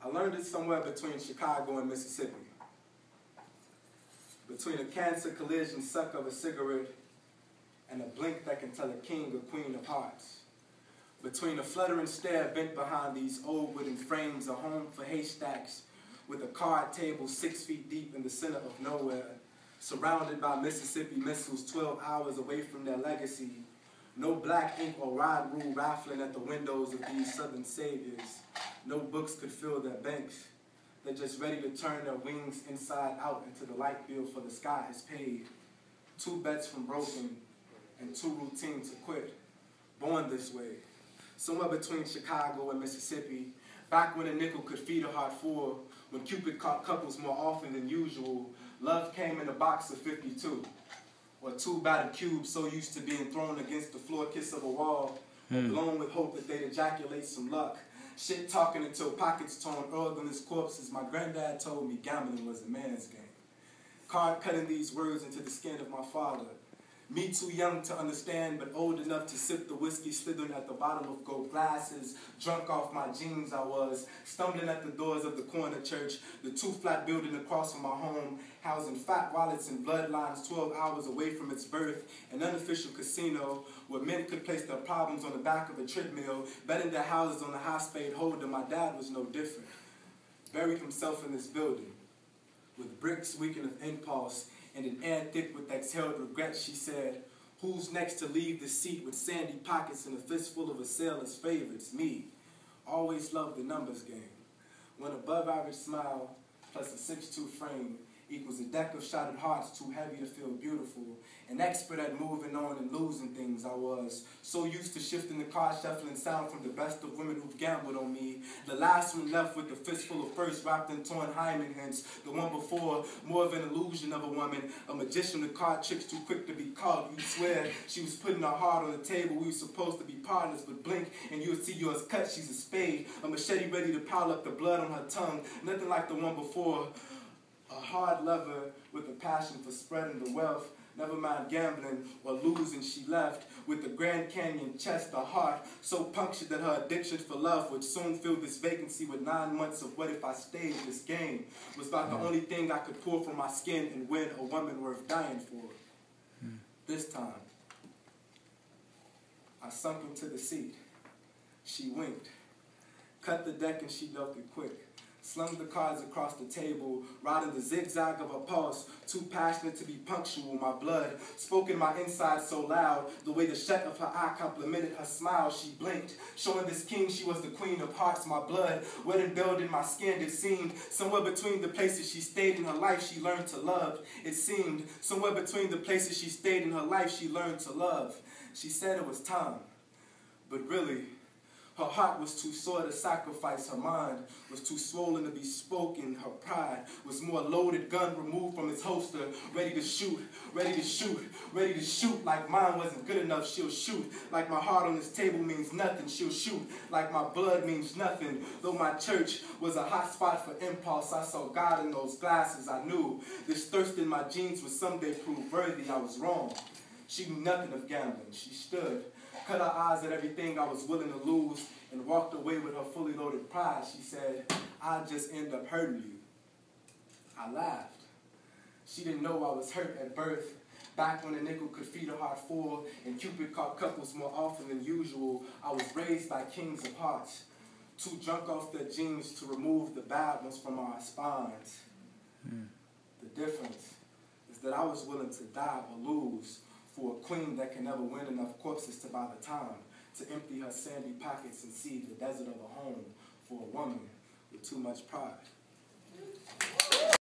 I learned it somewhere between Chicago and Mississippi. Between a cancer collision suck of a cigarette and a blink that can tell a king or queen of hearts. Between a fluttering stare bent behind these old wooden frames, a home for haystacks with a card table 6 feet deep in the center of nowhere, surrounded by Mississippi missiles 12 hours away from their legacy. No black ink or ride rule raffling at the windows of these southern saviors. No books could fill their banks. They're just ready to turn their wings inside out into the light bill for the sky is paid. 2 bets from broken and 2 routines to quit. Born this way. Somewhere between Chicago and Mississippi, back when a nickel could feed a heart full, when Cupid caught couples more often than usual, love came in a box of 52. Or 2 battered cubes so used to being thrown against the floor kiss of a wall, blown with hope that they'd ejaculate some luck. Shit talking until pockets torn, organless corpses. My granddad told me gambling was a man's game. Card cutting these words into the skin of my father. Me too young to understand, but old enough to sip the whiskey slithering at the bottom of gold glasses. Drunk off my jeans I was, stumbling at the doors of the corner church, the 2-flat building across from my home, housing fat wallets and bloodlines 12 hours away from its birth, an unofficial casino where men could place their problems on the back of a treadmill, betting their houses on the high-spade holder. My dad was no different. Buried himself in this building, with bricks weakened of impulse, and an air thick with exhaled regret. She said, who's next to leave the seat with sandy pockets and a fistful of a sailor's favorites? Me. Always loved the numbers game. When above average smile plus a 6'2" frame equals a deck of shattered hearts too heavy to feel beautiful. An expert at moving on and losing things I was. So used to shifting the car shuffling sound from the best of women who've gambled on me. The last one left with the fistful of first wrapped in torn hymen hints. The one before, more of an illusion of a woman. A magician with card tricks too quick to be caught. You swear she was putting her heart on the table. We were supposed to be partners, but blink and you would see yours cut. She's a spade. A machete ready to pile up the blood on her tongue. Nothing like the one before. A hard lover with a passion for spreading the wealth. Never mind gambling or losing, she left with the Grand Canyon chest, a heart so punctured that her addiction for love would soon fill this vacancy with 9 months of what if I stayed. This game was about the only thing I could pour from my skin and win a woman worth dying for. This time, I sunk into the seat. She winked, cut the deck and she dealt it quick. Slung the cards across the table, riding the zigzag of her pulse, too passionate to be punctual. My blood spoke in my inside so loud, the way the shut of her eye complimented her smile. She blinked, showing this king she was the queen of hearts. My blood wet and built in my skin. It seemed somewhere between the places she stayed in her life, she learned to love. It seemed somewhere between the places she stayed in her life, she learned to love. She said it was time, but really, her heart was too sore to sacrifice. Her mind was too swollen to be spoken. Her pride was more loaded gun removed from its holster, ready to shoot, ready to shoot, ready to shoot. Like mine wasn't good enough, she'll shoot. Like my heart on this table means nothing, she'll shoot. Like my blood means nothing. Though my church was a hot spot for impulse, I saw God in those glasses. I knew this thirst in my jeans would someday prove worthy. I was wrong. She knew nothing of gambling. She stood, cut her eyes at everything I was willing to lose, and walked away with her fully loaded pride. She said, I'll just end up hurting you. I laughed. She didn't know I was hurt at birth. Back when a nickel could feed a heart full, and Cupid caught couples more often than usual, I was raised by kings of hearts, too drunk off their jeans to remove the bad ones from our spines. The difference is that I was willing to die or lose for a queen that can never win enough corpses to buy the time to empty her sandy pockets and see the desert of a home for a woman with too much pride.